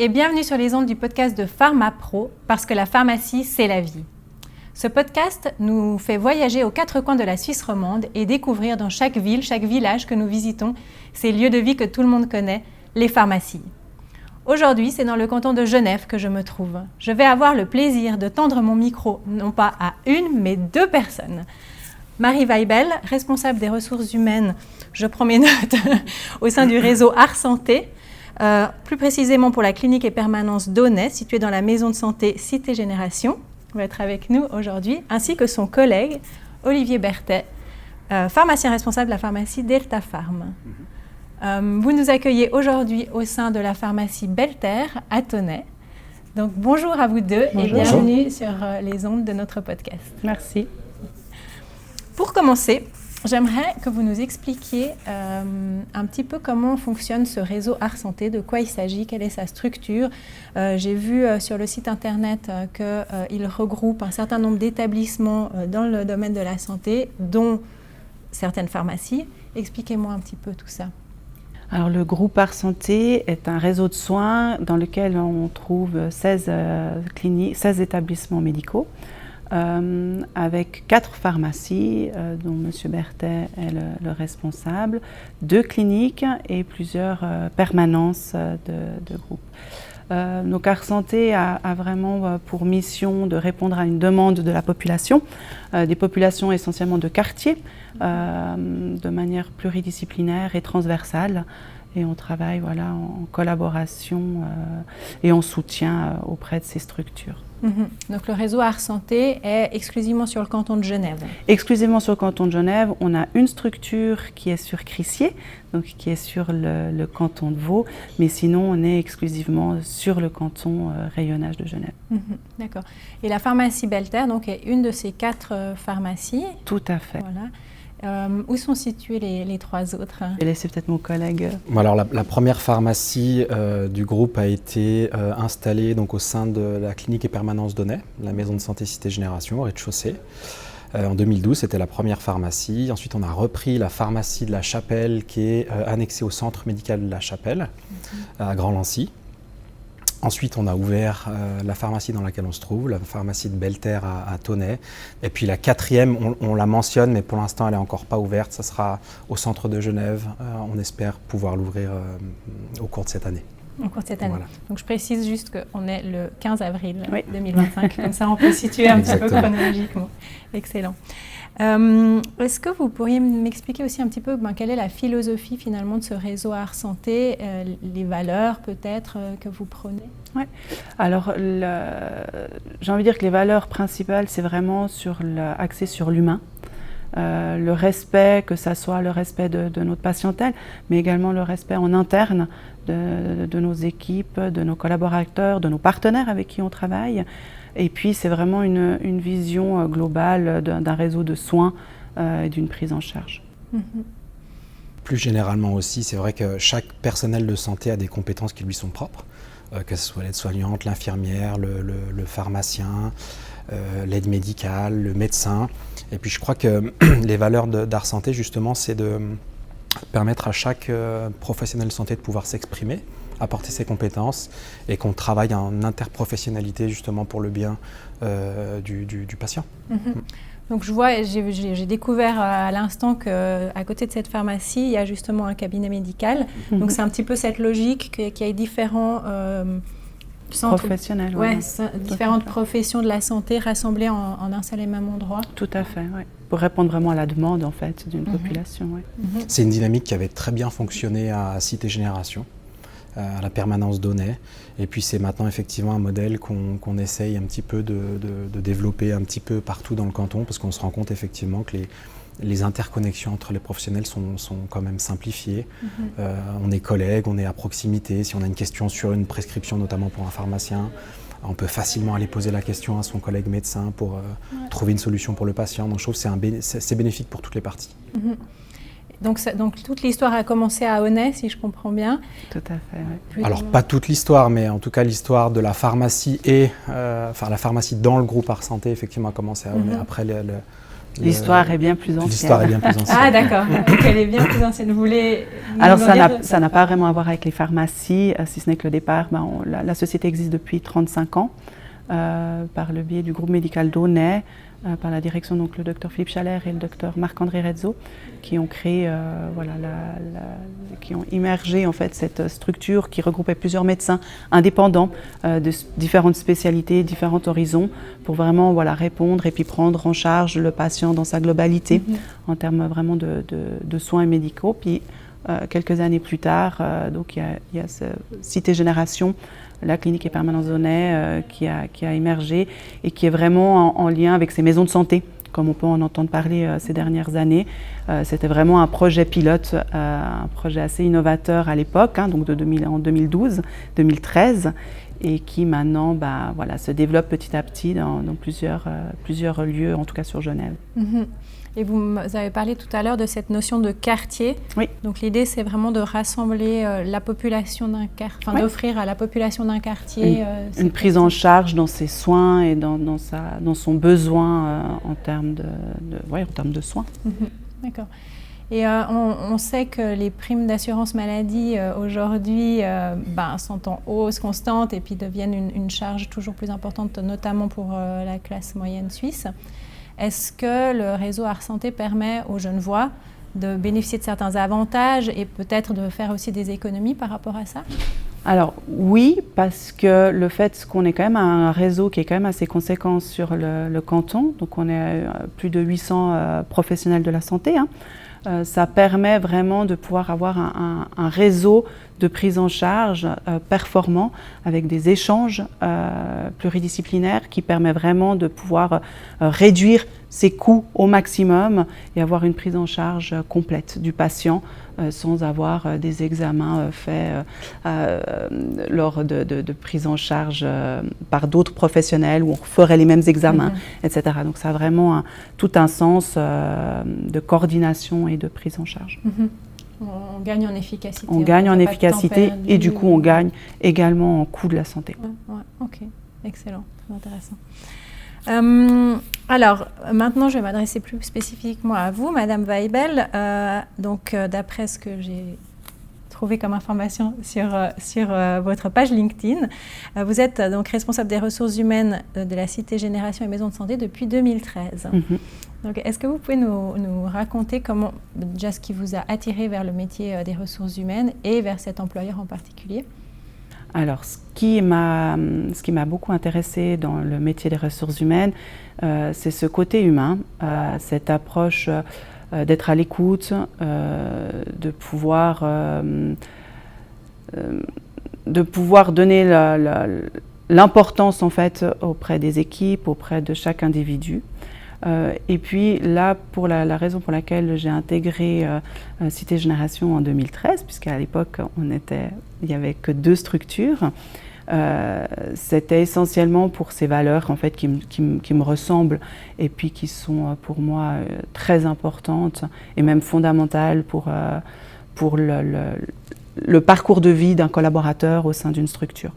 et bienvenue sur les ondes du podcast de PharmaPro, parce que la pharmacie, c'est la vie. Ce podcast nous fait voyager aux quatre coins de la Suisse romande et découvrir dans chaque ville, chaque village que nous visitons, ces lieux de vie que tout le monde connaît, les pharmacies. Aujourd'hui, c'est dans le canton de Genève que je me trouve. Je vais avoir le plaisir de tendre mon micro, non pas à une, mais deux personnes. Marie Weibel, responsable des ressources humaines, je prends mes notes, au sein du réseau Ars Santé, plus précisément pour la clinique et permanence d'Aunay, située dans la maison de santé Cité Génération, va être avec nous aujourd'hui, ainsi que son collègue Olivier Berthet, pharmacien responsable de la pharmacie Delta Pharm. Vous nous accueillez aujourd'hui au sein de la pharmacie Belter à Tonnay. Donc bonjour à vous deux. Bonjour. Et bienvenue sur les ondes de notre podcast. Merci. Pour commencer, j'aimerais que vous nous expliquiez un petit peu comment fonctionne ce réseau Ars Santé, de quoi il s'agit, quelle est sa structure. J'ai vu sur le site internet qu'il regroupe un certain nombre d'établissements dans le domaine de la santé, dont certaines pharmacies. Expliquez-moi un petit peu tout ça. Alors, le groupe Ars Santé est un réseau de soins dans lequel on trouve 16 cliniques, 16 établissements médicaux, avec 4 pharmacies, dont M. Berthet est le responsable, 2 cliniques et plusieurs permanences de groupe. Donc Ars Santé a vraiment pour mission de répondre à une demande de la population, des populations essentiellement de quartier, de manière pluridisciplinaire et transversale. Et on travaille en collaboration et en soutien auprès de ces structures. Donc le réseau Ars Santé est exclusivement sur le canton de Genève. Exclusivement sur le canton de Genève. On a une structure qui est sur Crissier, donc qui est sur le canton de Vaud, mais sinon on est exclusivement sur le canton rayonnage de Genève. D'accord. Et la pharmacie Belter donc, est une de ces 4 pharmacies. Tout à fait. Voilà. Où sont situés les 3 autres? Je vais laisser peut-être mon collègue. Alors la première pharmacie du groupe a été installée donc, au sein de la clinique et permanence d'Aunay, la maison de santé Cité Génération, au rez-de-chaussée. En 2012, c'était la première pharmacie. Ensuite, on a repris la pharmacie de la Chapelle qui est annexée au centre médical de la Chapelle, à Grand-Lancy. Ensuite, on a ouvert la pharmacie dans laquelle on se trouve, la pharmacie de Belter à Tonnay. Et puis la 4e, on la mentionne, mais pour l'instant, elle n'est encore pas ouverte. Ça sera au centre de Genève. On espère pouvoir l'ouvrir au cours de cette année. Au cours de cette année. Voilà. Donc je précise juste qu'on est le 15 avril 2025. Comme ça, on peut situer un petit peu chronologiquement. Excellent. Est-ce que vous pourriez m'expliquer aussi un petit peu quelle est la philosophie finalement de ce réseau Ars Santé, les valeurs peut-être que vous prenez? Oui. Alors, j'ai envie de dire que les valeurs principales, c'est vraiment axé sur l'humain. Le respect, que ça soit le respect de notre patientèle, mais également le respect en interne de nos équipes, de nos collaborateurs, de nos partenaires avec qui on travaille. Et puis, c'est vraiment une vision globale d'un réseau de soins et d'une prise en charge. Plus généralement aussi, c'est vrai que chaque personnel de santé a des compétences qui lui sont propres, que ce soit l'aide-soignante, l'infirmière, le pharmacien, l'aide médicale, le médecin. Et puis, je crois que les valeurs d'Ars Santé, justement, c'est de permettre à chaque professionnel de santé de pouvoir s'exprimer, apporter ses compétences et qu'on travaille en interprofessionnalité justement pour le bien du patient. Donc je vois, j'ai découvert à l'instant qu'à côté de cette pharmacie, il y a justement un cabinet médical. Donc c'est un petit peu cette logique qu'il y ait différents centres professionnels, différentes professions de la santé rassemblées en un seul et même endroit. Tout à fait, oui. Pour répondre vraiment à la demande en fait d'une population. C'est une dynamique qui avait très bien fonctionné à Cité Génération, à la permanence d'Aunay. Et puis c'est maintenant effectivement un modèle qu'on essaye un petit peu de développer un petit peu partout dans le canton, parce qu'on se rend compte effectivement que les interconnexions entre les professionnels sont quand même simplifiées. On est collègues, on est à proximité. Si on a une question sur une prescription, notamment pour un pharmacien, on peut facilement aller poser la question à son collègue médecin pour trouver une solution pour le patient. Donc je trouve que c'est bénéfique pour toutes les parties. Donc toute l'histoire a commencé à Aunay, si je comprends bien. Tout à fait, oui. Alors pas toute l'histoire, mais en tout cas l'histoire de la pharmacie la pharmacie dans le groupe Ars Santé effectivement a commencé à Aunay après L'histoire est bien plus ancienne. L'histoire est bien plus ancienne. Ah d'accord, donc elle est bien plus ancienne. Vous voulez Alors ça n'a pas vraiment à voir avec les pharmacies, si ce n'est que le départ, la société existe depuis 35 ans par le biais du groupe médical d'Aunay, par la direction donc le docteur Philippe Chalère et le docteur Marc-André Rezzo, qui ont créé, qui ont immergé en fait cette structure qui regroupait plusieurs médecins indépendants de différentes spécialités, différents horizons, pour vraiment répondre et puis prendre en charge le patient dans sa globalité en termes vraiment de soins médicaux. Puis quelques années plus tard, donc il y a Cité Génération, la clinique et permanence d'Aunay qui a émergé et qui est vraiment en lien avec ces maisons de santé, comme on peut en entendre parler ces dernières années. C'était vraiment un projet pilote, un projet assez innovateur à l'époque, donc en 2012-2013, et qui maintenant se développe petit à petit dans plusieurs lieux, en tout cas sur Genève. Et vous avez parlé tout à l'heure de cette notion de quartier. Oui. Donc l'idée, c'est vraiment de rassembler la population d'un quartier, d'offrir à la population d'un quartier une prise en charge dans ses soins et dans son besoin en termes de soins. D'accord. Et on sait que les primes d'assurance maladie aujourd'hui sont en hausse constante et puis deviennent une charge toujours plus importante, notamment pour la classe moyenne suisse. Est-ce que le réseau Ars Santé permet aux Genevois de bénéficier de certains avantages et peut-être de faire aussi des économies par rapport à ça? Alors oui, parce que le fait qu'on ait quand même un réseau qui est quand même assez conséquent sur le canton, donc on est plus de 800 professionnels de la santé, ça permet vraiment de pouvoir avoir un réseau de prise en charge performant avec des échanges pluridisciplinaires qui permet vraiment de pouvoir réduire ses coûts au maximum et avoir une prise en charge complète du patient sans avoir des examens faits lors de prise en charge par d'autres professionnels où on ferait les mêmes examens, etc. Donc ça a vraiment tout un sens de coordination et de prise en charge. On gagne en efficacité. On gagne en efficacité et du coup on gagne également en coût de la santé. Ok, excellent, très intéressant. Alors, maintenant, je vais m'adresser plus spécifiquement à vous, Madame Weibel. D'après ce que j'ai trouvé comme information sur votre page LinkedIn, vous êtes donc responsable des ressources humaines de la Cité Génération et Maison de Santé depuis 2013. Donc, est-ce que vous pouvez nous raconter déjà ce qui vous a attiré vers le métier des ressources humaines et vers cet employeur en particulier? Alors, ce qui m'a beaucoup intéressée dans le métier des ressources humaines, c'est ce côté humain, cette approche d'être à l'écoute, de pouvoir donner l'importance en fait auprès des équipes, auprès de chaque individu. Et puis là, pour la raison pour laquelle j'ai intégré Cité Génération en 2013, puisqu'à l'époque, il n'y avait que 2 structures, c'était essentiellement pour ces valeurs en fait, qui me ressemblent et puis qui sont pour moi très importantes et même fondamentales pour le parcours de vie d'un collaborateur au sein d'une structure.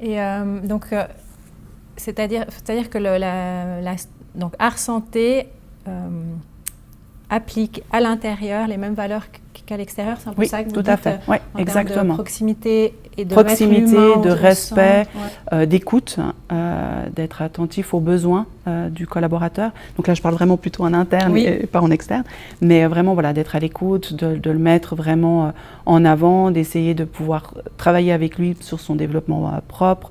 Et donc, c'est-à-dire que donc Ars Santé applique à l'intérieur les mêmes valeurs qu'à l'extérieur, c'est un peu ça que vous dites, tout à fait. Oui, exactement. De proximité et de de respect, d'écoute, d'être attentif aux besoins du collaborateur. Donc là, je parle vraiment plutôt en interne et pas en externe, mais vraiment d'être à l'écoute, de le mettre vraiment en avant, d'essayer de pouvoir travailler avec lui sur son développement propre.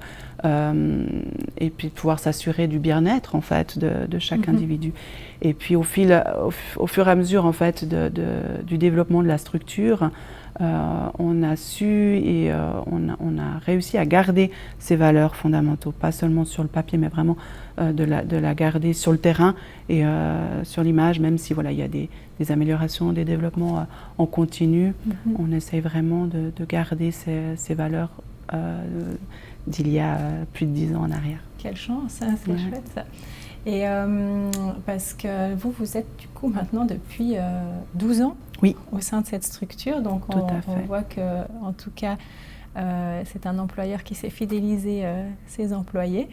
Et puis de pouvoir s'assurer du bien-être en fait de chaque individu. Et puis au fur et à mesure en fait du développement de la structure, on a su et on a réussi à garder ces valeurs fondamentaux, pas seulement sur le papier, mais vraiment de la garder sur le terrain et sur l'image, même si il y a des améliorations, des développements en continu. On essaye vraiment de garder ces valeurs d'il y a plus de 10 ans en arrière. Quelle chance, c'est chouette ça. Et parce que vous êtes du coup maintenant depuis 12 ans au sein de cette structure, donc on voit que en tout cas c'est un employeur qui sait fidéliser ses employés.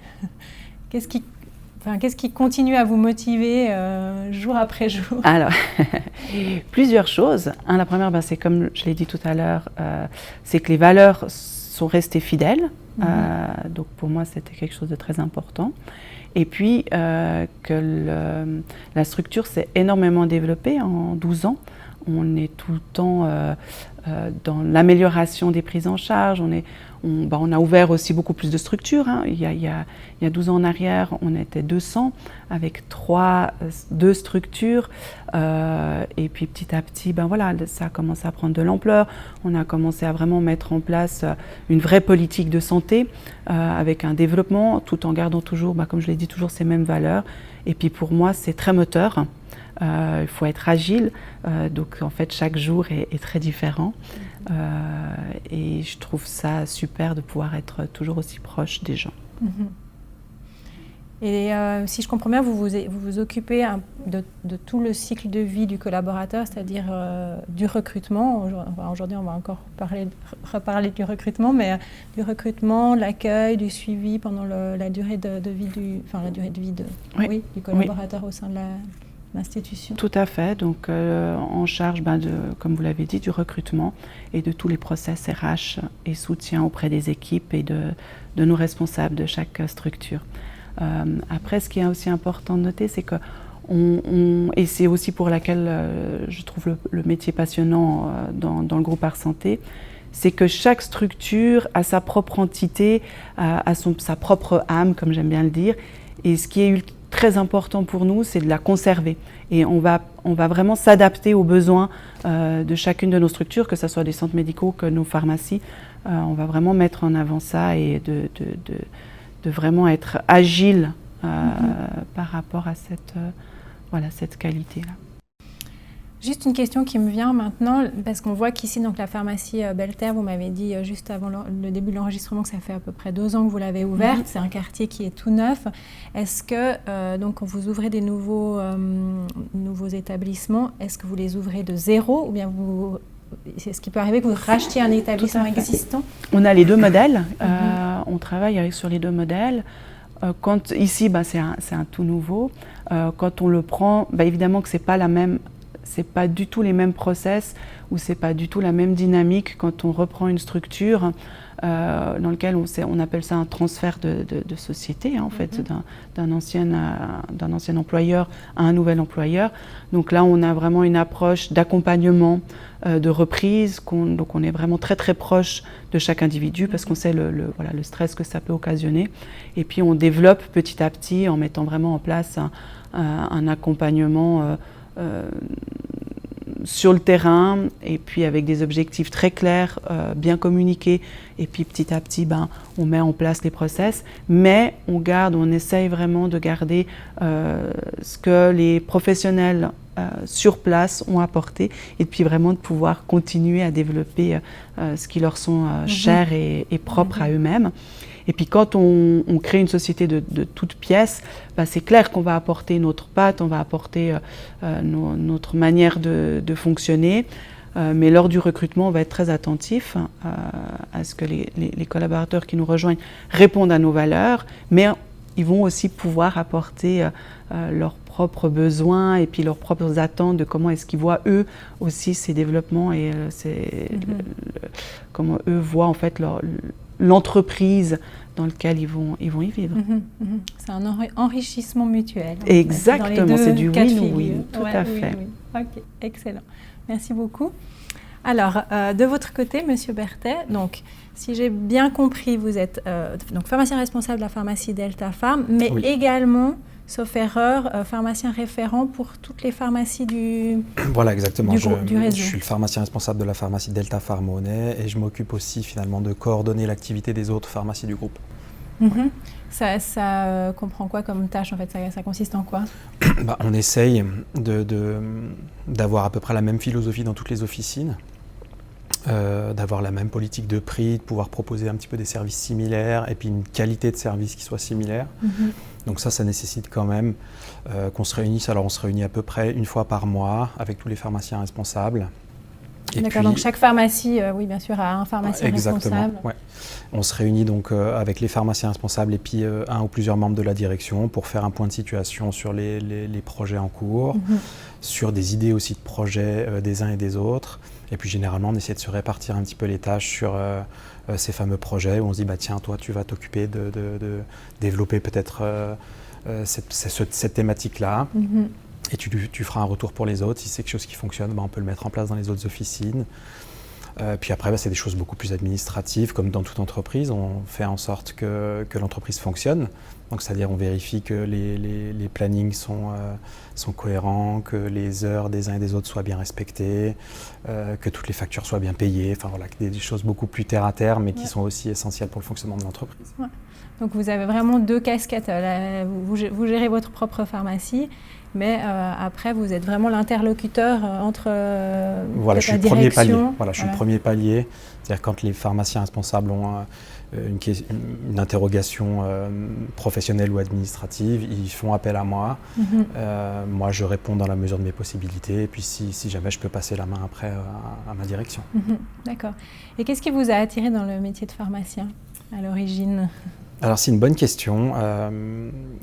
qu'est-ce qui continue à vous motiver jour après jour? Alors, plusieurs choses. La première, c'est comme je l'ai dit tout à l'heure, c'est que les valeurs sont restées fidèles. Donc pour moi, c'était quelque chose de très important. Et puis, que la structure s'est énormément développée en 12 ans. On est tout le temps dans l'amélioration des prises en charge. On a ouvert aussi beaucoup plus de structures. Il y a 12 ans en arrière, on était 200 avec 2 structures. Et puis petit à petit, ça a commencé à prendre de l'ampleur. On a commencé à vraiment mettre en place une vraie politique de santé avec un développement tout en gardant toujours, comme je l'ai dit, toujours ces mêmes valeurs. Et puis pour moi, c'est très moteur. Il faut être agile, donc en fait chaque jour est très différent et je trouve ça super de pouvoir être toujours aussi proche des gens. Et si je comprends bien, vous vous occupez de tout le cycle de vie du collaborateur, c'est-à-dire du recrutement. Aujourd'hui, on va encore reparler du recrutement, mais du recrutement, l'accueil, du suivi pendant la durée de vie du collaborateur au sein de l'institution. Tout à fait, donc en charge, comme vous l'avez dit, du recrutement et de tous les process RH et soutien auprès des équipes et de nos responsables de chaque structure. Après, ce qui est aussi important de noter, c'est que et c'est aussi pour laquelle je trouve le métier passionnant dans le groupe Ars Santé, c'est que chaque structure a sa propre entité, sa propre âme, comme j'aime bien le dire. Et ce qui est très important pour nous, c'est de la conserver. Et on va vraiment s'adapter aux besoins de chacune de nos structures, que ce soit des centres médicaux, que nos pharmacies. On va vraiment mettre en avant ça et de vraiment être agile par rapport à cette qualité-là. Juste une question qui me vient maintenant, parce qu'on voit qu'ici, donc, la pharmacie Belle-Terre, vous m'avez dit juste avant le début de l'enregistrement que ça fait à peu près 2 ans que vous l'avez ouverte. C'est un quartier qui est tout neuf. Est-ce que, donc, quand vous ouvrez des nouveaux établissements, est-ce que vous les ouvrez de zéro ou bien est-ce qu'il peut arriver que vous rachetiez un établissement existant? On a les 2 modèles. On travaille sur les 2 modèles. Ici, c'est un tout nouveau. Quand on le prend, évidemment que c'est pas du tout les mêmes process ou c'est pas du tout la même dynamique quand on reprend une structure dans lequel on appelle ça un transfert de société, en fait, d'un ancien employeur à un nouvel employeur. Donc là, on a vraiment une approche d'accompagnement, de reprise, donc on est vraiment très très proche de chaque individu parce qu'on sait le stress que ça peut occasionner. Et puis on développe petit à petit en mettant vraiment en place un accompagnement sur le terrain et puis avec des objectifs très clairs, bien communiqués, et puis petit à petit on met en place les process, mais on essaye vraiment de garder ce que les professionnels sur place ont apporté et puis vraiment de pouvoir continuer à développer ce qui leur sont chers et propres à eux-mêmes. Et puis quand on crée une société de toutes pièces, c'est clair qu'on va apporter notre patte, on va apporter notre manière de fonctionner. Mais lors du recrutement, on va être très attentif à ce que les collaborateurs qui nous rejoignent répondent à nos valeurs, mais ils vont aussi pouvoir apporter leurs propres besoins et puis leurs propres attentes de comment est-ce qu'ils voient eux aussi ces développements et comment eux voient en fait l'entreprise dans laquelle ils vont y vivre. C'est un enrichissement mutuel. Exactement, c'est du win-win, tout à fait. Oui. Ok, excellent. Merci beaucoup. Alors, de votre côté, Monsieur Berthet, donc, si j'ai bien compris, vous êtes donc pharmacien responsable de la pharmacie Delta Pharm, mais également, sauf erreur, pharmacien référent pour toutes les pharmacies du Voilà, exactement. Du réseau. Je suis le pharmacien responsable de la pharmacie Delta Pharm Aunet et je m'occupe aussi finalement de coordonner l'activité des autres pharmacies du groupe. Ça comprend quoi comme tâche en fait? Ça consiste en quoi? On essaye d'avoir à peu près la même philosophie dans toutes les officines, d'avoir la même politique de prix, de pouvoir proposer un petit peu des services similaires et puis une qualité de service qui soit similaire. Donc ça nécessite quand même qu'on se réunisse. Alors on se réunit à peu près 1 fois par mois avec tous les pharmaciens responsables D'accord, donc chaque pharmacie, oui bien sûr, a un pharmacien responsable. Ouais. On se réunit donc avec les pharmaciens responsables et puis un ou plusieurs membres de la direction pour faire un point de situation sur les projets en cours, sur des idées aussi de projets des uns et des autres. Et puis généralement, on essaie de se répartir un petit peu les tâches sur ces fameux projets où on se dit, bah, tiens, toi, tu vas t'occuper de développer peut-être cette thématique-là. Et tu feras un retour pour les autres. Si c'est quelque chose qui fonctionne, bah, on peut le mettre en place dans les autres officines. Puis après, bah, c'est des choses beaucoup plus administratives, comme dans toute entreprise. On fait en sorte que l'entreprise fonctionne. Donc, c'est-à-dire, on vérifie que les plannings sont cohérents, que les heures des uns et des autres soient bien respectées, que toutes les factures soient bien payées. Enfin, voilà, des choses beaucoup plus terre à terre, mais qui sont aussi essentielles pour le fonctionnement de l'entreprise. Ouais. Donc, vous avez vraiment deux casquettes. Vous gérez votre propre pharmacie, mais après, vous êtes vraiment l'interlocuteur entre voilà, je suis la direction. Premier palier. Voilà, je suis le premier palier. C'est-à-dire quand les pharmaciens responsables ont une interrogation professionnelle ou administrative, ils font appel à moi. Moi, je réponds dans la mesure de mes possibilités. Et puis, si jamais je peux passer la main après à ma direction. D'accord. Et qu'est-ce qui vous a attiré dans le métier de pharmacien à l'origine ? Alors c'est une bonne question.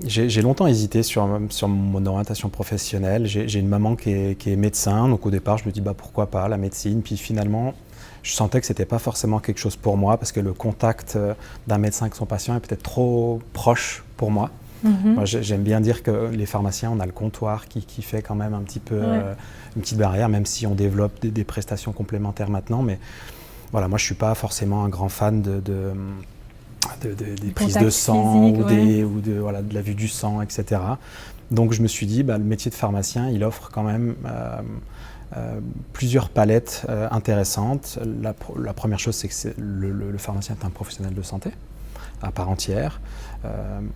J'ai longtemps hésité sur mon orientation professionnelle. J'ai une maman qui est médecin, donc au départ je me dis bah, pourquoi pas la médecine. Puis finalement je sentais que c'était pas forcément quelque chose pour moi parce que le contact d'un médecin avec son patient est peut-être trop proche pour moi. Moi, j'aime bien dire que les pharmaciens, on a le comptoir qui fait quand même un petit peu une petite barrière, même si on développe des prestations complémentaires maintenant. Mais voilà, moi je suis pas forcément un grand fan des prises de sang physique, ou de la vue du sang, etc. Donc je me suis dit, bah, le métier de pharmacien, il offre quand même plusieurs palettes intéressantes. La première chose, c'est que le pharmacien est un professionnel de santé à part entière.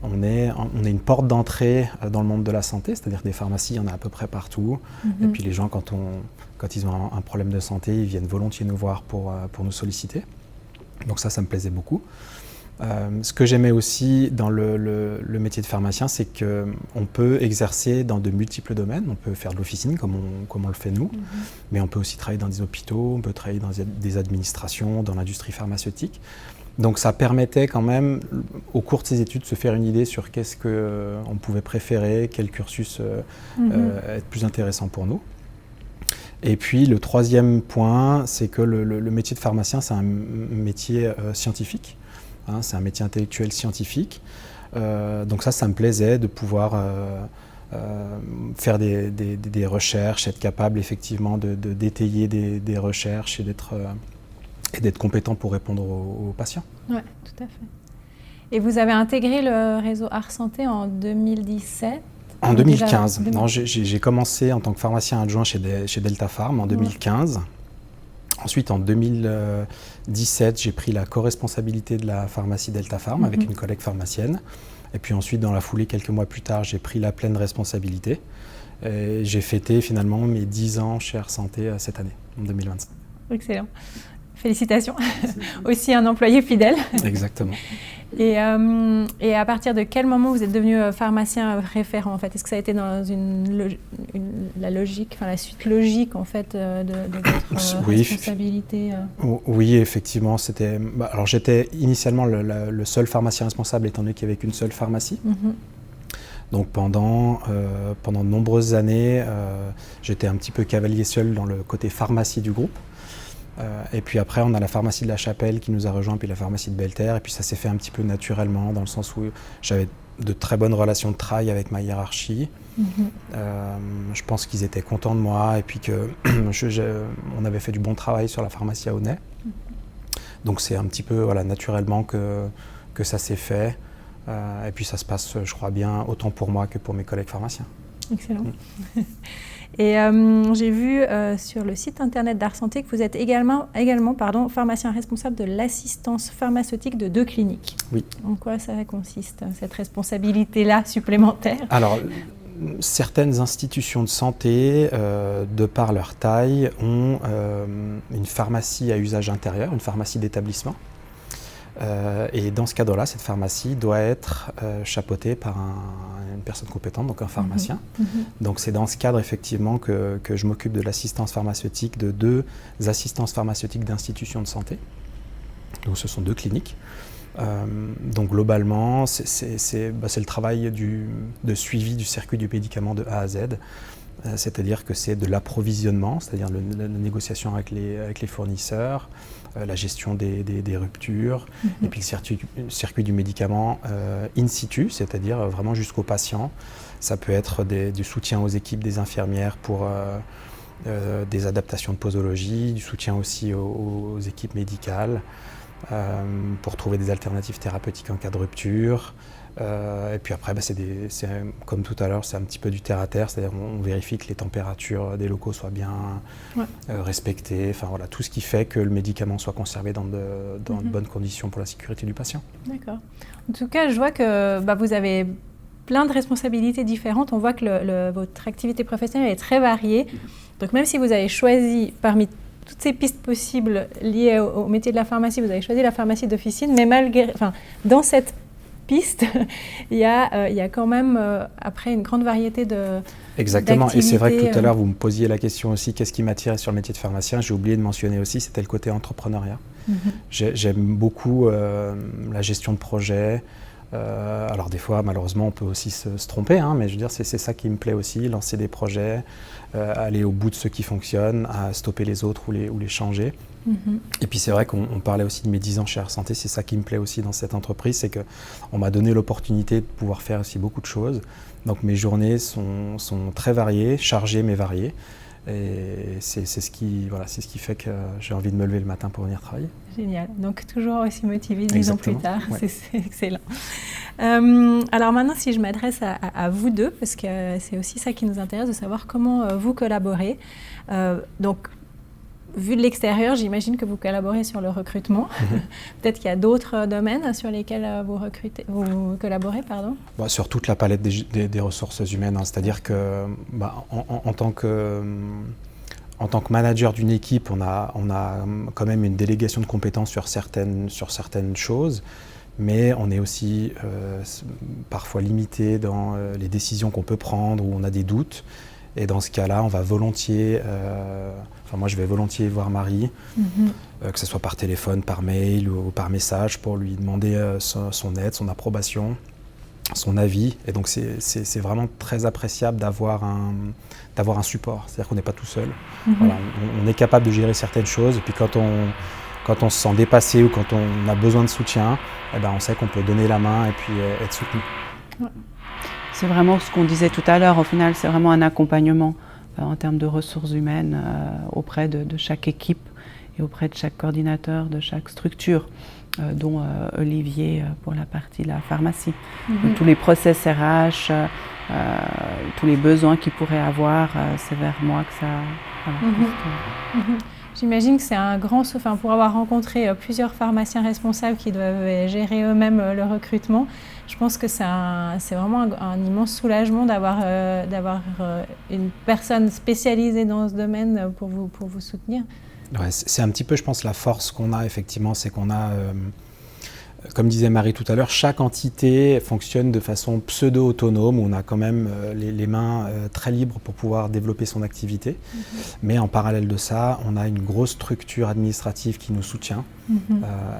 On est une porte d'entrée dans le monde de la santé, c'est-à-dire des pharmacies, il y en a à peu près partout. Et puis les gens, quand ils ont un problème de santé, ils viennent volontiers nous voir pour nous solliciter. Donc ça me plaisait beaucoup. Ce que j'aimais aussi dans le métier de pharmacien, c'est qu'on peut exercer dans de multiples domaines. On peut faire de l'officine comme on le fait nous, mais on peut aussi travailler dans des hôpitaux, on peut travailler dans des administrations, dans l'industrie pharmaceutique. Donc ça permettait quand même, au cours de ces études, de se faire une idée sur qu'est-ce qu'on pouvait préférer, quel cursus est plus intéressant pour nous. Et puis le troisième point, c'est que le métier de pharmacien, c'est un métier scientifique. C'est un métier intellectuel scientifique. Donc ça me plaisait de pouvoir faire des recherches, être capable effectivement d'étayer des recherches et d'être compétent pour répondre aux patients. Oui, tout à fait. Et vous avez intégré le réseau Ars Santé en 2017 ? En 2015. Non, j'ai commencé en tant que pharmacien adjoint chez Delta Pharm en 2015. Ensuite, en 2017, j'ai pris la co-responsabilité de la pharmacie Delta Pharm avec une collègue pharmacienne. Et puis ensuite, dans la foulée, quelques mois plus tard, j'ai pris la pleine responsabilité. Et j'ai fêté finalement mes 10 ans chez Ars Santé cette année, en 2025. Excellent. Félicitations. Aussi un employé fidèle. Exactement. Et à partir de quel moment vous êtes devenu pharmacien référent en fait ? Est-ce que ça a été dans la suite logique en fait de votre responsabilité Oui, effectivement. Alors j'étais initialement le seul pharmacien responsable étant donné qu'il n'y avait qu'une seule pharmacie. Donc pendant de nombreuses années, j'étais un petit peu cavalier seul dans le côté pharmacie du groupe. Et puis après, on a la pharmacie de la Chapelle qui nous a rejoint, puis la pharmacie de Belleterre. Et puis ça s'est fait un petit peu naturellement, dans le sens où j'avais de très bonnes relations de travail avec ma hiérarchie. Je pense qu'ils étaient contents de moi et puis qu'on avait fait du bon travail sur la pharmacie à Aunay. Donc c'est un petit peu naturellement que ça s'est fait. Et puis ça se passe, je crois bien, autant pour moi que pour mes collègues pharmaciens. Excellent. Et j'ai vu sur le site internet d'Ars Santé que vous êtes également pharmacien responsable de l'assistance pharmaceutique de 2 cliniques. Oui. En quoi ça consiste, cette responsabilité-là supplémentaire ? Alors, certaines institutions de santé, de par leur taille, ont une pharmacie à usage intérieur, une pharmacie d'établissement. Et dans ce cadre-là, cette pharmacie doit être chapeautée par une personne compétente, donc un pharmacien. Donc c'est dans ce cadre effectivement que je m'occupe de l'assistance pharmaceutique de 2 assistances pharmaceutiques d'institutions de santé. Donc ce sont 2 cliniques. Donc globalement, c'est le travail de suivi du circuit du médicament de A à Z. C'est-à-dire que c'est de l'approvisionnement, c'est-à-dire la négociation avec les fournisseurs, la gestion des ruptures, et puis le circuit du médicament in situ, c'est-à-dire vraiment jusqu'au patient. Ça peut être du soutien aux équipes des infirmières pour des adaptations de posologie, du soutien aussi aux équipes médicales pour trouver des alternatives thérapeutiques en cas de rupture. Et puis après, c'est comme tout à l'heure, c'est un petit peu du terre-à-terre, c'est-à-dire on vérifie que les températures des locaux soient bien respectées, enfin voilà, tout ce qui fait que le médicament soit conservé dans de bonnes conditions pour la sécurité du patient. D'accord. En tout cas, je vois que vous avez plein de responsabilités différentes. On voit que votre activité professionnelle est très variée. Donc même si vous avez choisi parmi toutes ces pistes possibles liées au métier de la pharmacie, vous avez choisi la pharmacie d'officine, mais dans cette piste, il y a quand même après une grande variété de Exactement, et c'est vrai que tout à l'heure vous me posiez la question aussi, qu'est-ce qui m'attirait sur le métier de pharmacien? J'ai oublié de mentionner aussi, c'était le côté entrepreneuriat. J'aime beaucoup la gestion de projet. Alors des fois, malheureusement, on peut aussi se tromper, mais je veux dire, c'est ça qui me plaît aussi, lancer des projets, aller au bout de ceux qui fonctionnent, à stopper les autres ou les changer. Et puis c'est vrai qu'on parlait aussi de mes 10 ans chez Air Santé, c'est ça qui me plaît aussi dans cette entreprise, c'est qu'on m'a donné l'opportunité de pouvoir faire aussi beaucoup de choses. Donc mes journées sont très variées, chargées mais variées. Et c'est ce qui fait que j'ai envie de me lever le matin pour venir travailler. Génial. Donc toujours aussi motivé 10 ans plus tard, c'est excellent. Alors maintenant, si je m'adresse à vous deux, parce que c'est aussi ça qui nous intéresse, de savoir comment vous collaborez. Donc, vu de l'extérieur, j'imagine que vous collaborez sur le recrutement. Peut-être qu'il y a d'autres domaines sur lesquels vous collaborez, pardon. Sur toute la palette des ressources humaines, c'est-à-dire que en tant que manager d'une équipe, on a quand même une délégation de compétences sur certaines choses, mais on est aussi parfois limité dans les décisions qu'on peut prendre où on a des doutes. Et dans ce cas-là, on va volontiers, moi je vais volontiers voir Marie, que ce soit par téléphone, par mail ou par message, pour lui demander son aide, son approbation, son avis. Et donc c'est vraiment très appréciable d'avoir un support, c'est-à-dire qu'on n'est pas tout seul. Voilà, on est capable de gérer certaines choses, et puis quand on se sent dépassé ou quand on a besoin de soutien, on sait qu'on peut donner la main et puis être soutenu. Ouais. C'est vraiment ce qu'on disait tout à l'heure, au final, c'est vraiment un accompagnement en termes de ressources humaines auprès de chaque équipe et auprès de chaque coordinateur, de chaque structure, dont Olivier pour la partie de la pharmacie. Donc, tous les process RH, tous les besoins qu'il pourrait avoir, c'est vers moi que ça... Voilà, J'imagine que c'est un grand souffle, pour avoir rencontré plusieurs pharmaciens responsables qui doivent gérer eux-mêmes le recrutement. Je pense que c'est vraiment un immense soulagement d'avoir une personne spécialisée dans ce domaine pour vous soutenir. Ouais, c'est un petit peu, je pense, la force qu'on a effectivement, c'est qu'on a, comme disait Marie tout à l'heure, chaque entité fonctionne de façon pseudo-autonome, où on a quand même les mains très libres pour pouvoir développer son activité. Mais en parallèle de ça, on a une grosse structure administrative qui nous soutient.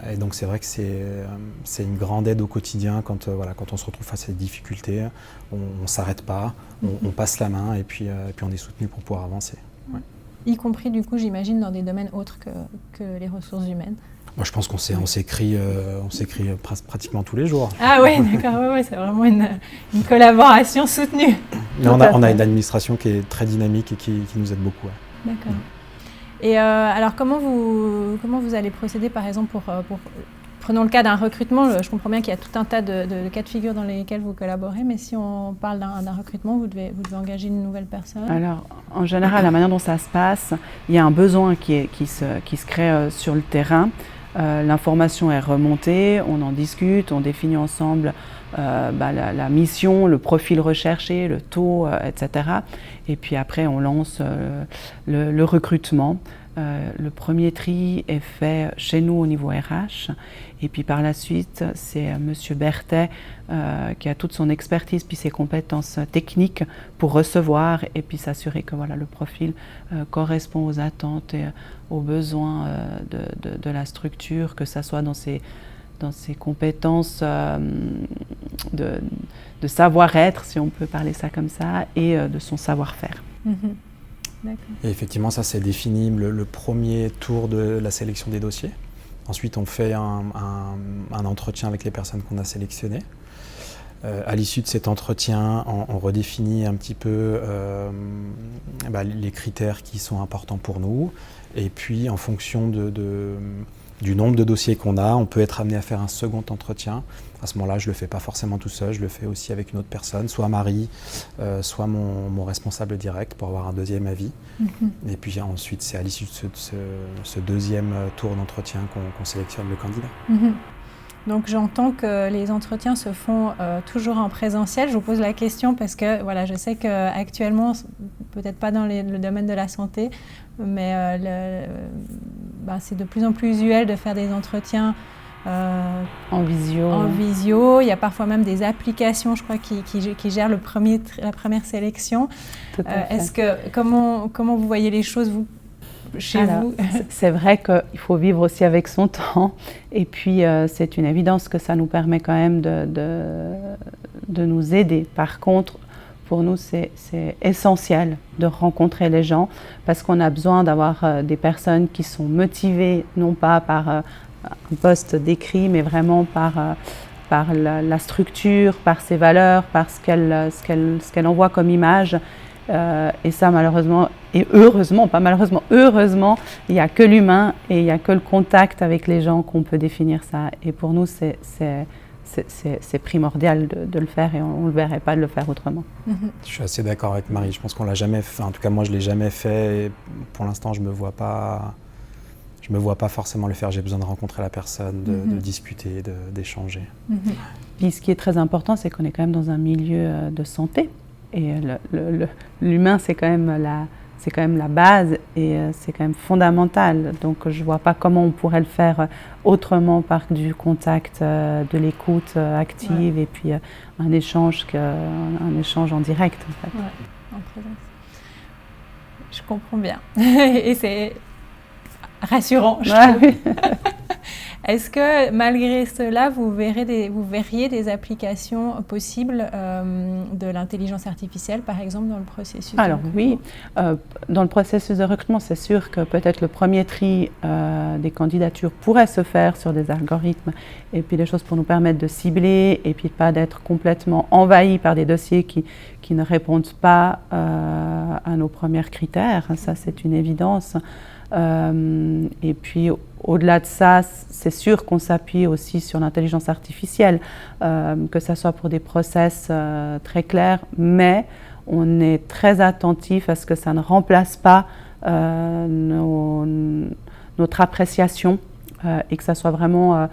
Et donc c'est vrai que c'est une grande aide au quotidien quand on se retrouve face à des difficultés. On ne s'arrête pas, on passe la main et puis on est soutenu pour pouvoir avancer. Ouais. Y compris du coup, j'imagine, dans des domaines autres que les ressources humaines. Moi, je pense qu'on s'écrit pratiquement tous les jours. Ah oui, d'accord, ouais, c'est vraiment une collaboration soutenue. Mais on a une administration qui est très dynamique et qui nous aide beaucoup. Ouais. D'accord. Et alors, comment vous allez procéder, par exemple, pour prenons le cas d'un recrutement, je comprends bien qu'il y a tout un tas de cas de figure dans lesquels vous collaborez, mais si on parle d'un recrutement, vous devez engager une nouvelle personne. Alors, en général, la manière dont ça se passe, il y a un besoin qui se crée sur le terrain. L'information est remontée, on en discute, on définit ensemble la mission, le profil recherché, le taux, etc. Et puis après, on lance le recrutement. Le premier tri est fait chez nous au niveau RH et puis par la suite c'est Monsieur Berthet qui a toute son expertise puis ses compétences techniques pour recevoir et puis s'assurer que voilà, le profil correspond aux attentes et aux besoins de la structure, que ça soit dans ses compétences de savoir-être, si on peut parler ça comme ça, et de son savoir-faire. Et effectivement, ça c'est défini le premier tour de la sélection des dossiers. Ensuite, on fait un entretien avec les personnes qu'on a sélectionnées. À l'issue de cet entretien, on redéfinit un petit peu les critères qui sont importants pour nous. Et puis, en fonction du nombre de dossiers qu'on a, on peut être amené à faire un second entretien. À ce moment-là, je ne le fais pas forcément tout seul, je le fais aussi avec une autre personne, soit Marie, soit mon responsable direct pour avoir un deuxième avis. Et puis ensuite, c'est à l'issue de ce deuxième tour d'entretien qu'on sélectionne le candidat. Donc j'entends que les entretiens se font toujours en présentiel. Je vous pose la question parce que voilà, je sais qu'actuellement, peut-être pas dans le domaine de la santé, mais c'est de plus en plus usuel de faire des entretiens en visio. Il y a parfois même des applications, je crois, qui gèrent la première sélection. Comment vous voyez les choses, vous, chez vous? C'est vrai qu'il faut vivre aussi avec son temps. Et puis, c'est une évidence que ça nous permet quand même de nous aider. Par contre, pour nous, c'est essentiel de rencontrer les gens parce qu'on a besoin d'avoir des personnes qui sont motivées, non pas par un poste décrit, mais vraiment par la structure, par ses valeurs, par ce qu'elle envoie comme image. Et ça, malheureusement, et heureusement, pas malheureusement, heureusement, il n'y a que l'humain et il n'y a que le contact avec les gens qu'on peut définir ça. Et pour nous, c'est primordial de le faire et on ne le verrait pas de le faire autrement. Je suis assez d'accord avec Marie. Je pense qu'on ne l'a jamais fait. En tout cas, moi, je ne l'ai jamais fait. Et pour l'instant, je ne me vois pas forcément le faire. J'ai besoin de rencontrer la personne, de discuter, d'échanger. Puis ce qui est très important, c'est qu'on est quand même dans un milieu de santé. Et l'humain, c'est quand même la base et c'est quand même fondamental. Donc je ne vois pas comment on pourrait le faire autrement par du contact, de l'écoute active et puis un échange en direct. En fait. En présence. Je comprends bien. Et c'est rassurant, je trouve. Est-ce que malgré cela, vous verriez des applications possibles de l'intelligence artificielle, par exemple, dans le processus? Alors oui, dans le processus de recrutement, c'est sûr que peut-être le premier tri des candidatures pourrait se faire sur des algorithmes et puis des choses pour nous permettre de cibler et puis pas d'être complètement envahis par des dossiers qui ne répondent pas à nos premiers critères. Ça, c'est une évidence. Et puis au-delà de ça, c'est sûr qu'on s'appuie aussi sur l'intelligence artificielle, que ce soit pour des process très clairs, mais on est très attentif à ce que ça ne remplace pas notre appréciation et que ça soit vraiment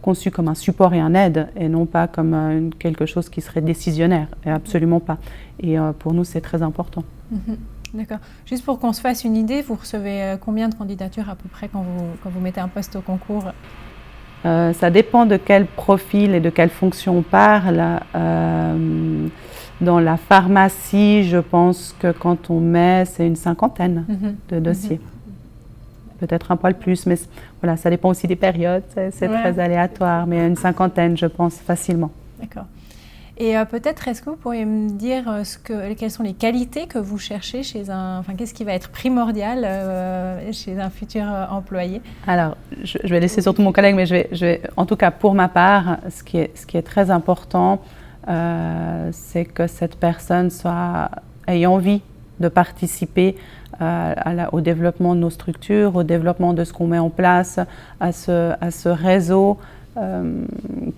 conçu comme un support et un aide et non pas comme quelque chose qui serait décisionnaire, et absolument pas. Et pour nous, c'est très important. D'accord. Juste pour qu'on se fasse une idée, vous recevez combien de candidatures à peu près quand vous mettez un poste au concours? Ça dépend de quel profil et de quelle fonction on parle. Dans la pharmacie, je pense que quand on met, c'est une 50aine de dossiers. Peut-être un poil plus, mais voilà, ça dépend aussi des périodes, c'est très aléatoire, mais une 50aine, je pense, facilement. D'accord. Et peut-être, est-ce que vous pourriez me dire quelles sont les qualités que vous cherchez qu'est-ce qui va être primordial chez un futur employé? Alors, je vais laisser surtout mon collègue, mais je vais, en tout cas pour ma part, ce qui est très important, c'est que cette personne ait envie de participer au développement de nos structures, au développement de ce qu'on met en place, à ce réseau.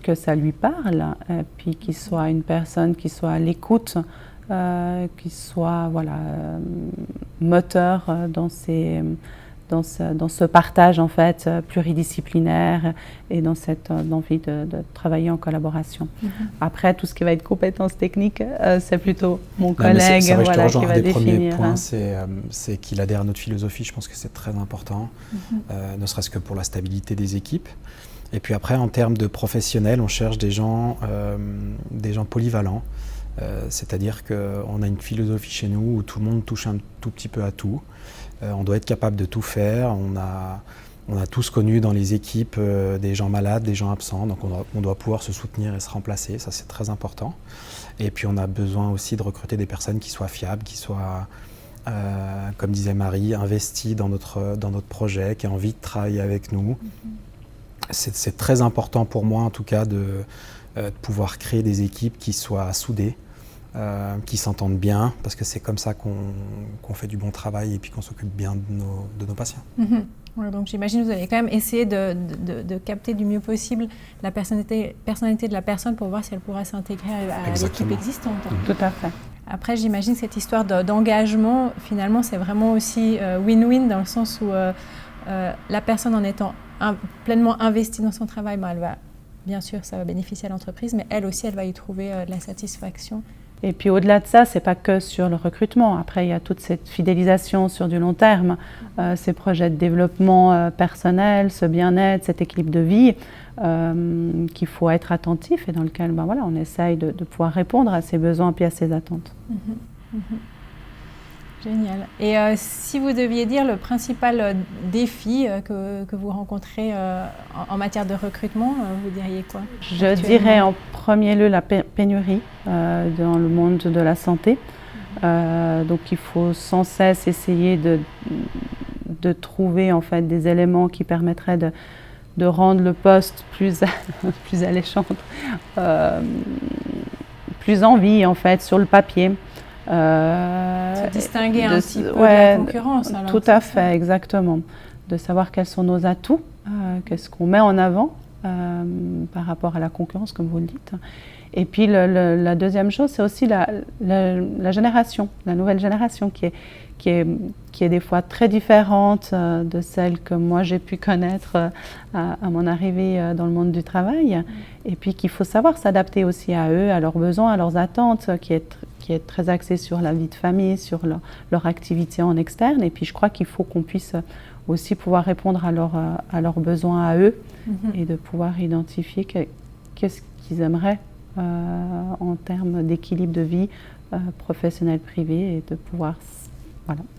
Que ça lui parle, puis qu'il soit une personne qui soit à l'écoute, qui soit moteur dans dans ce partage en fait pluridisciplinaire et dans cette envie de travailler en collaboration. Après, tout ce qui va être compétences techniques, c'est plutôt mon collègue qui va définir. Premiers points, c'est qu'il adhère à notre philosophie. Je pense que c'est très important, ne serait-ce que pour la stabilité des équipes. Et puis après, en termes de professionnels, on cherche des gens polyvalents. C'est-à-dire qu'on a une philosophie chez nous où tout le monde touche un tout petit peu à tout. On doit être capable de tout faire. On a tous connu dans les équipes des gens malades, des gens absents. Donc on doit pouvoir se soutenir et se remplacer. Ça, c'est très important. Et puis on a besoin aussi de recruter des personnes qui soient fiables, qui soient, comme disait Marie, investies dans notre projet, qui aient envie de travailler avec nous. C'est très important pour moi, en tout cas, de pouvoir créer des équipes qui soient soudées, qui s'entendent bien, parce que c'est comme ça qu'on fait du bon travail et puis qu'on s'occupe bien de nos patients. Ouais, donc j'imagine que vous allez quand même essayer de capter du mieux possible la personnalité de la personne pour voir si elle pourra s'intégrer à l'équipe existante. Tout à fait. Après, j'imagine que cette histoire d'engagement, finalement, c'est vraiment aussi win-win dans le sens où la personne, en étant pleinement investie dans son travail, elle va, bien sûr, ça va bénéficier à l'entreprise, mais elle aussi, elle va y trouver de la satisfaction. Et puis au-delà de ça, c'est pas que sur le recrutement. Après, il y a toute cette fidélisation sur du long terme, ces projets de développement personnel, ce bien-être, cet équilibre de vie qu'il faut être attentif et dans lequel on essaye de pouvoir répondre à ses besoins et à ses attentes. Génial. Et si vous deviez dire le principal défi que vous rencontrez en matière de recrutement, vous diriez quoi? Je dirais en premier lieu la pénurie dans le monde de la santé. Donc il faut sans cesse essayer de trouver en fait des éléments qui permettraient de rendre le poste plus alléchant, plus en vie en fait sur le papier. Se distinguer un petit peu de la concurrence. Alors, tout à fait, exactement. De savoir quels sont nos atouts, qu'est-ce qu'on met en avant par rapport à la concurrence, comme vous le dites. Et puis la deuxième chose, c'est aussi la génération, la nouvelle génération qui est des fois très différente de celle que moi j'ai pu connaître à mon arrivée dans le monde du travail. Et puis qu'il faut savoir s'adapter aussi à eux, à leurs besoins, à leurs attentes, qui est très axée sur la vie de famille, sur leur activité en externe. Et puis je crois qu'il faut qu'on puisse aussi pouvoir répondre à leurs besoins à eux et de pouvoir identifier qu'est-ce qu'ils aimeraient en termes d'équilibre de vie professionnelle-privée et de pouvoir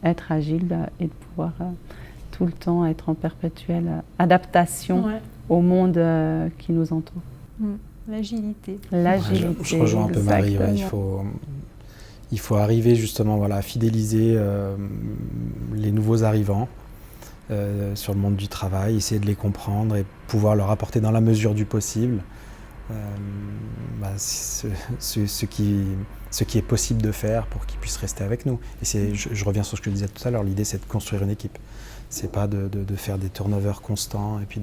être agile et de pouvoir tout le temps être en perpétuelle adaptation au monde qui nous entoure. L'agilité. Je rejoins un peu Marie. Il faut arriver justement à fidéliser les nouveaux arrivants sur le monde du travail, essayer de les comprendre et pouvoir leur apporter dans la mesure du possible ce qui est possible de faire pour qu'ils puissent rester avec nous. Et je reviens sur ce que je disais tout à l'heure, l'idée c'est de construire une équipe. C'est pas de faire des turnovers constants et puis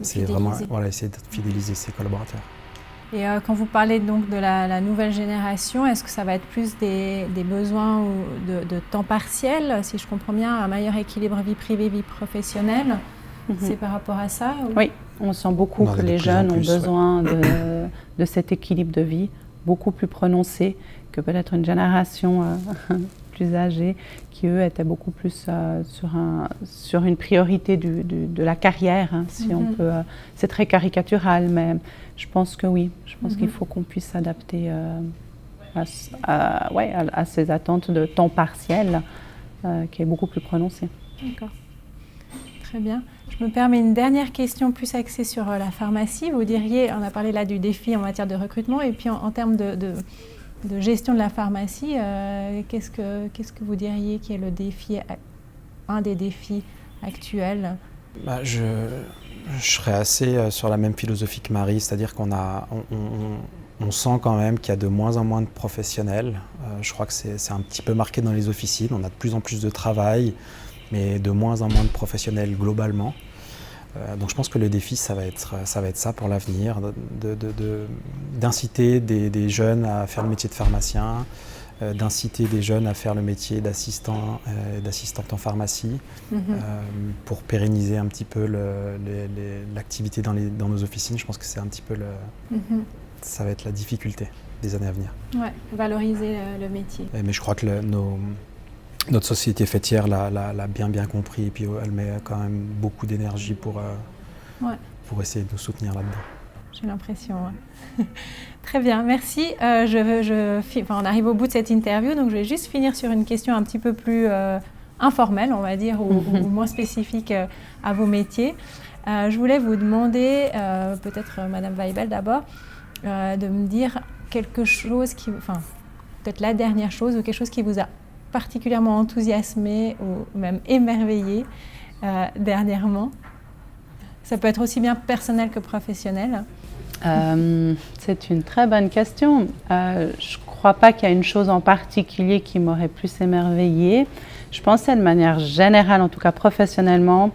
c'est vraiment essayer de fidéliser ses collaborateurs. Et quand vous parlez donc de la nouvelle génération, est-ce que ça va être plus des besoins de temps partiel, si je comprends bien, un meilleur équilibre vie privée, vie professionnelle? C'est par rapport à ça ou... Oui, on sent beaucoup que les jeunes ont besoin de cet équilibre de vie beaucoup plus prononcé que peut-être une génération plus âgée qui, eux, étaient beaucoup plus sur une priorité de la carrière, si on peut. C'est très caricatural, mais je pense que oui. Je pense qu'il faut qu'on puisse s'adapter à ces attentes de temps partiel qui est beaucoup plus prononcée. D'accord. Très bien. Je me permets une dernière question plus axée sur la pharmacie. Vous diriez, on a parlé là du défi en matière de recrutement, et puis en termes de gestion de la pharmacie, qu'est-ce que vous diriez qui est un des défis actuels? Je serais assez sur la même philosophie que Marie, c'est-à-dire qu'on sent quand même qu'il y a de moins en moins de professionnels. Je crois que c'est un petit peu marqué dans les officines, on a de plus en plus de travail, mais de moins en moins de professionnels globalement. Donc je pense que le défi, ça va être ça pour l'avenir, d'inciter des jeunes à faire le métier de pharmacien, d'inciter des jeunes à faire le métier d'assistante en pharmacie pour pérenniser un petit peu l'activité dans nos officines. Je pense que c'est un petit peu ça va être la difficulté des années à venir. Ouais, valoriser le métier. Mais je crois que notre société fêtière l'a bien compris et puis elle met quand même beaucoup d'énergie pour essayer de nous soutenir là-dedans. J'ai l'impression. Ouais. Très bien, merci. On arrive au bout de cette interview, donc je vais juste finir sur une question un petit peu plus informelle, on va dire, ou moins spécifique à vos métiers. Je voulais vous demander, peut-être Madame Weibel d'abord, de me dire quelque chose peut-être la dernière chose ou quelque chose qui vous a particulièrement enthousiasmé ou même émerveillé dernièrement. Ça peut être aussi bien personnel que professionnel. C'est une très bonne question. Je ne crois pas qu'il y a une chose en particulier qui m'aurait plus émerveillée. Je pensais de manière générale, en tout cas professionnellement,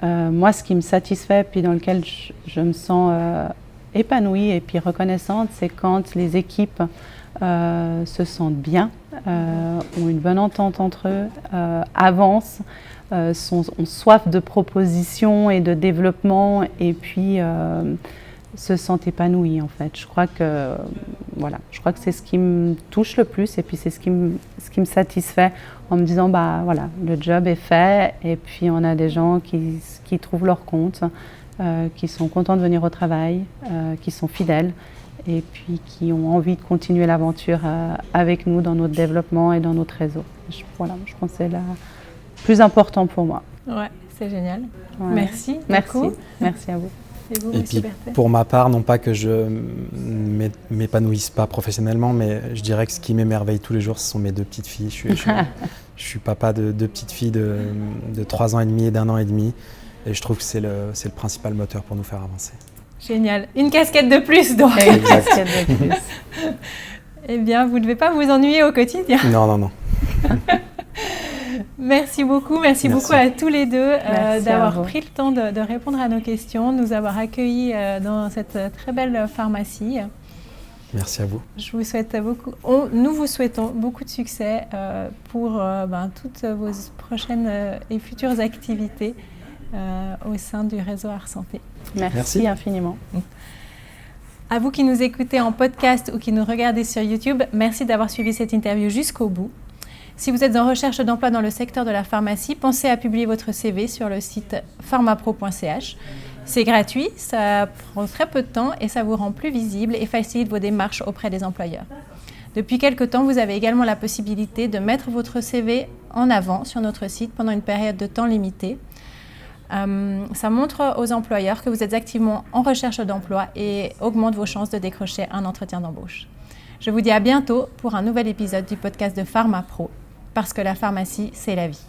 moi ce qui me satisfait puis dans lequel je me sens épanouie et puis reconnaissante, c'est quand les équipes se sentent bien, ont une bonne entente entre eux, avancent, ont soif de propositions et de développement et puis se sentent épanouis en fait. Je crois que c'est ce qui me touche le plus et puis c'est ce qui me satisfait en me disant le job est fait et puis on a des gens qui trouvent leur compte, qui sont contents de venir au travail, qui sont fidèles et puis qui ont envie de continuer l'aventure avec nous dans notre développement et dans notre réseau. Je pense que c'est le plus important pour moi. Ouais, c'est génial. Ouais. Merci. Merci à vous. Et vous, et Monsieur puis, Berthet ? pour ma part, non pas que je m'épanouisse pas professionnellement, mais je dirais que ce qui m'émerveille tous les jours, ce sont mes deux petites filles. Je suis papa de deux petites filles de 3 ans et demi et d'1 an et demi. Et je trouve que c'est le principal moteur pour nous faire avancer. Génial. Une casquette de plus, donc. Une casquette de plus. Eh bien, vous ne devez pas vous ennuyer au quotidien. Non. Merci beaucoup à tous les deux d'avoir pris le temps de répondre à nos questions, de nous avoir accueillis dans cette très belle pharmacie. Merci à vous. Nous vous souhaitons beaucoup de succès pour toutes vos prochaines et futures activités au sein du réseau Ars Santé. Merci infiniment. À vous qui nous écoutez en podcast ou qui nous regardez sur YouTube, merci d'avoir suivi cette interview jusqu'au bout. Si vous êtes en recherche d'emploi dans le secteur de la pharmacie, pensez à publier votre CV sur le site pharmapro.ch. C'est gratuit, ça prend très peu de temps et ça vous rend plus visible et facilite vos démarches auprès des employeurs. Depuis quelque temps, vous avez également la possibilité de mettre votre CV en avant sur notre site pendant une période de temps limitée. Ça montre aux employeurs que vous êtes activement en recherche d'emploi et augmente vos chances de décrocher un entretien d'embauche. Je vous dis à bientôt pour un nouvel épisode du podcast de PharmaPro, parce que la pharmacie, c'est la vie.